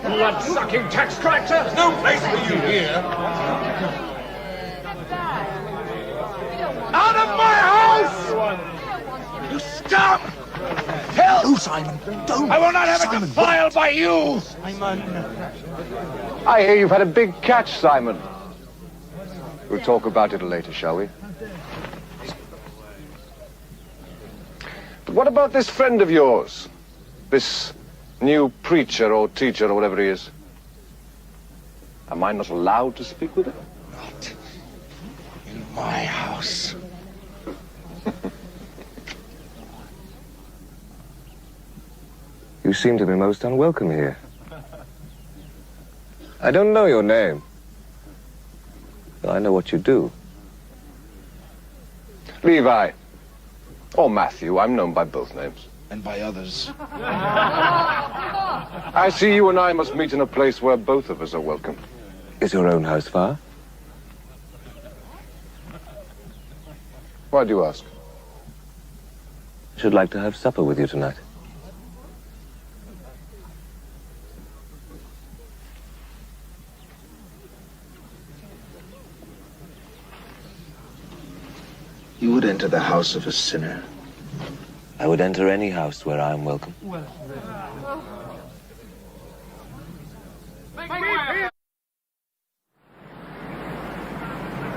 blood-sucking tax collector! There's no place for you here. Out of my house! You scum! Help! Oh, Simon, don't! I will not have Simon, it defiled by you! Simon! I hear you've had a big catch, Simon. We'll talk about it later, shall we? But what about this friend of yours? This new preacher or teacher or whatever he is? Am I not allowed to speak with him? Not in my house. You seem to be most unwelcome here. I don't know your name, but I know what you do. Levi, or Matthew, I'm known by both names. And by others. I see you and I must meet in a place where both of us are welcome. Is your own house far? Why do you ask? I should like to have supper with you tonight. You would enter the house of a sinner. I would enter any house where I am welcome.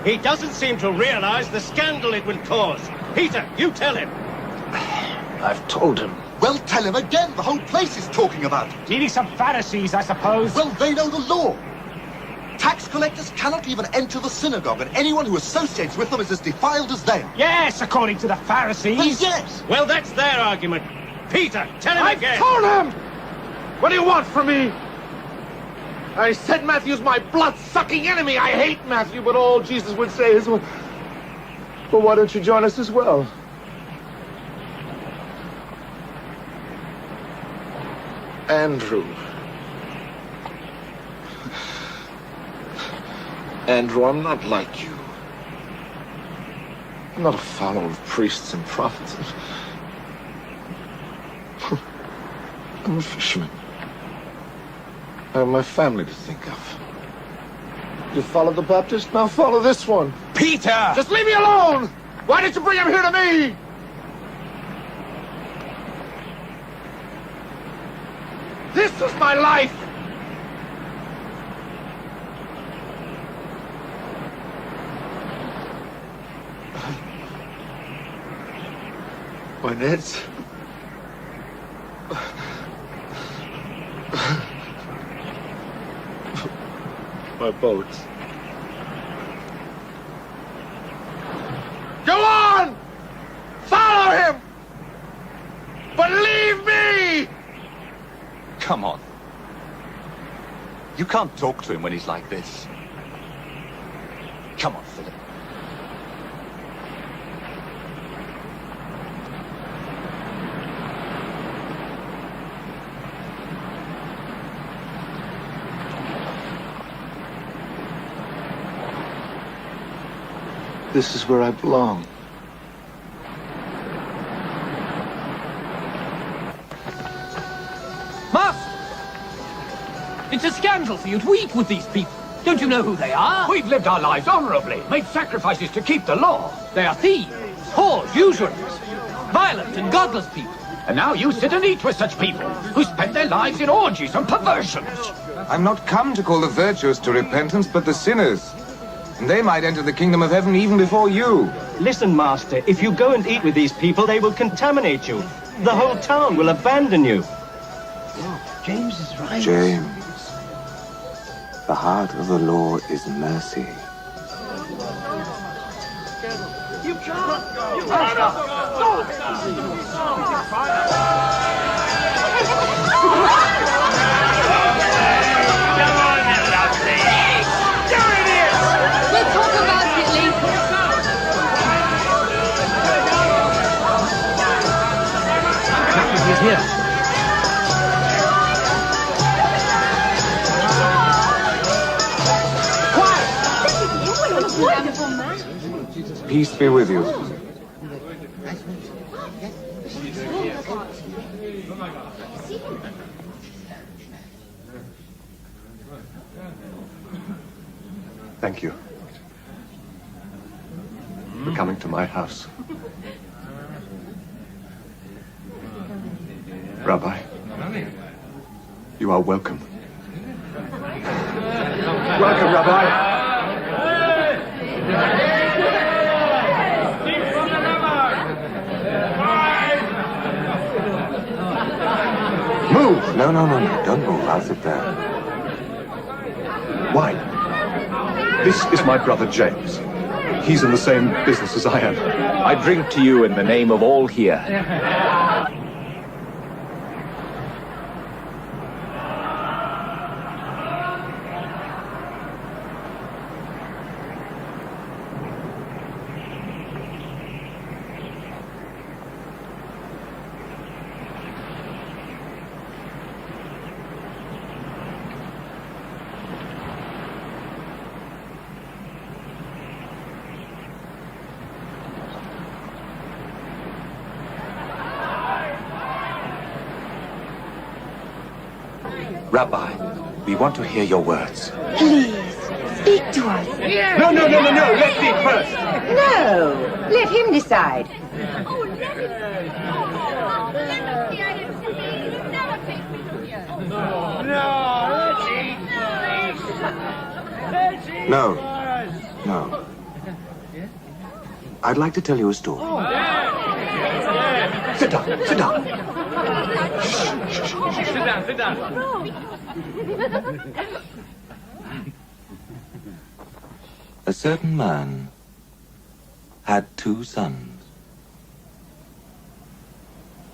He doesn't seem to realize the scandal it would cause. Peter, you tell him. I've told him. Well, tell him again. The whole place is talking about it. Needing some Pharisees, I suppose. Well, they know the law. Tax collectors cannot even enter the synagogue, and anyone who associates with them is as defiled as they are. Yes, according to the Pharisees. Well, yes. Well, that's their argument. Peter, tell him again. I told him! What do you want from me? I said Matthew's my blood-sucking enemy. I hate Matthew, but all Jesus would say is, well, why don't you join us as well? Andrew. Andrew, I'm not like you. I'm not a follower of priests and prophets. I'm a fisherman. I have my family to think of. You followed the Baptist, now follow this one. Peter! Just leave me alone! Why did you bring him here to me? This is my life! My nets. My boats. Go on! Follow him! But leave me! Come on. You can't talk to him when he's like this. Come on, Philip. This is where I belong. Master! It's a scandal for you to eat with these people. Don't you know who they are? We've lived our lives honorably, made sacrifices to keep the law. They are thieves, whores, usurers, violent and godless people. And now you sit and eat with such people who spend their lives in orgies and perversions. I'm not come to call the virtuous to repentance, but the sinners. And they might enter the kingdom of heaven even before you. Listen, Master, if you go and eat with these people, they will contaminate you. The whole town will abandon you. James is right. James, the heart of the law is mercy. You can't! You can't! We'll talk about it later. He's here. Peace be with you. Thank you for coming to my house. Rabbi, you are welcome. Welcome, Rabbi. Move! No, don't move. I'll sit there. Why? This is my brother James. He's in the same business as I am. I drink to you in the name of all here. Rabbi, we want to hear your words. Please, speak to us. No, let's eat first. No, let him decide. No. I'd like to tell you a story. Sit down, sit down. Sit down. A certain man had 2 sons.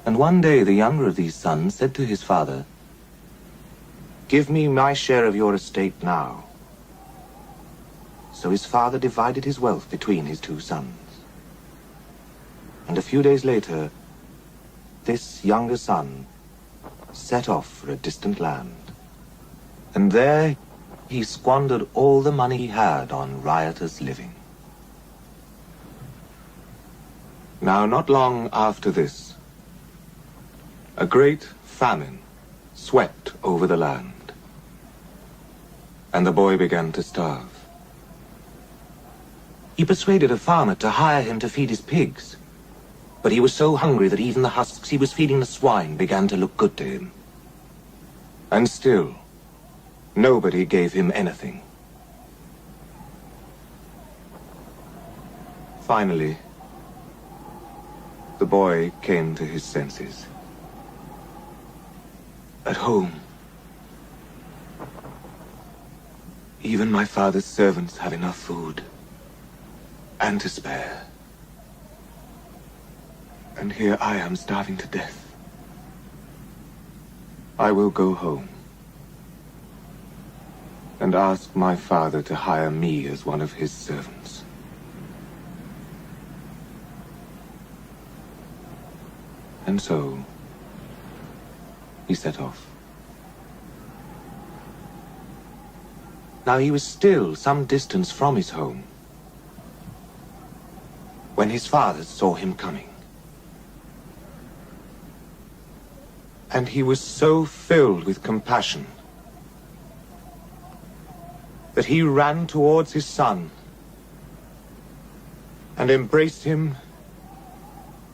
And one day the younger of these sons said to his father, "Give me my share of your estate now." So his father divided his wealth between his 2 sons. And a few days later, this younger son set off for a distant land. And there he squandered all the money he had on riotous living. Now, not long after this, a great famine swept over the land, and the boy began to starve. He persuaded a farmer to hire him to feed his pigs, but he was so hungry that even the husks he was feeding the swine began to look good to him. And still, nobody gave him anything. Finally, the boy came to his senses. At home, even my father's servants have enough food, and to spare. And here I am starving to death. I will go home and ask my father to hire me as one of his servants. And so, he set off. Now he was still some distance from his home when his father saw him coming. And he was so filled with compassion that he ran towards his son and embraced him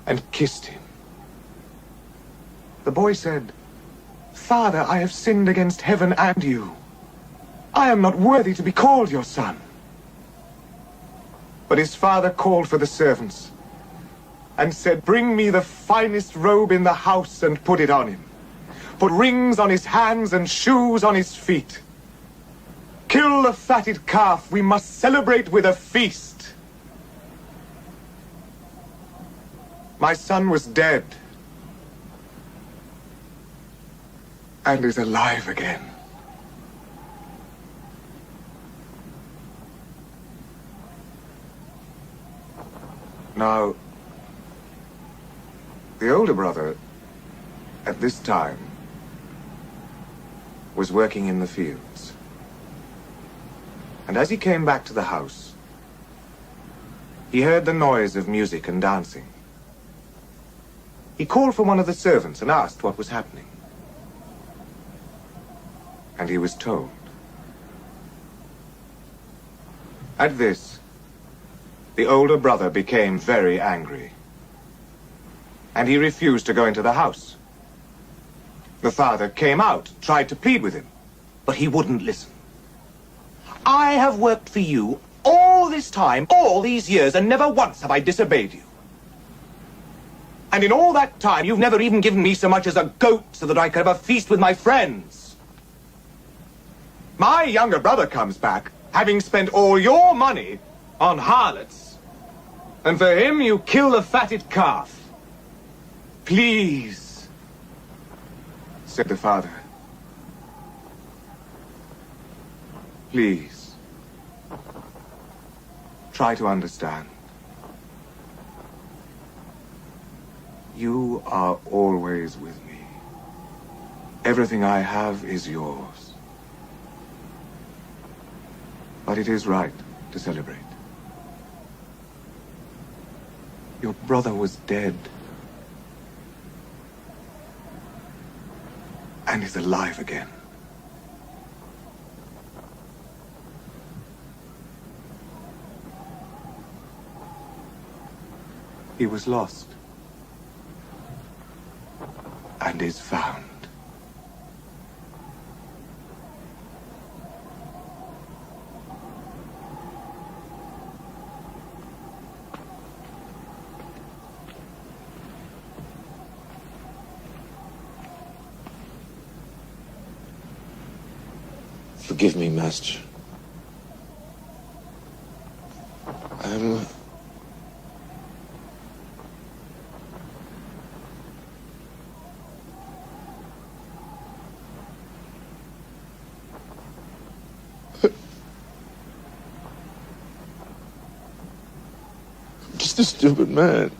and kissed him. The boy said, "Father, I have sinned against heaven and you. I am not worthy to be called your son." But his father called for the servants and said, "Bring me the finest robe in the house and put it on him. Put rings on his hands and shoes on his feet. Kill the fatted calf. We must celebrate with a feast." My son was dead and is alive again. Now, the older brother, at this time, was working in the fields. And as he came back to the house, he heard the noise of music and dancing. He called for one of the servants and asked what was happening. And he was told. At this, the older brother became very angry, and he refused to go into the house. The father came out, tried to plead with him, but he wouldn't listen. I have worked for you all this time, all these years, and never once have I disobeyed you. And in all that time, you've never even given me so much as a goat so that I could have a feast with my friends. My younger brother comes back, having spent all your money on harlots. And for him, you kill the fatted calf. Please, said the father. Please, try to understand. You are always with me. Everything I have is yours. But it is right to celebrate. Your brother was dead. And is alive again. He was lost. And is found. Forgive me, Master. I'm... just a stupid man.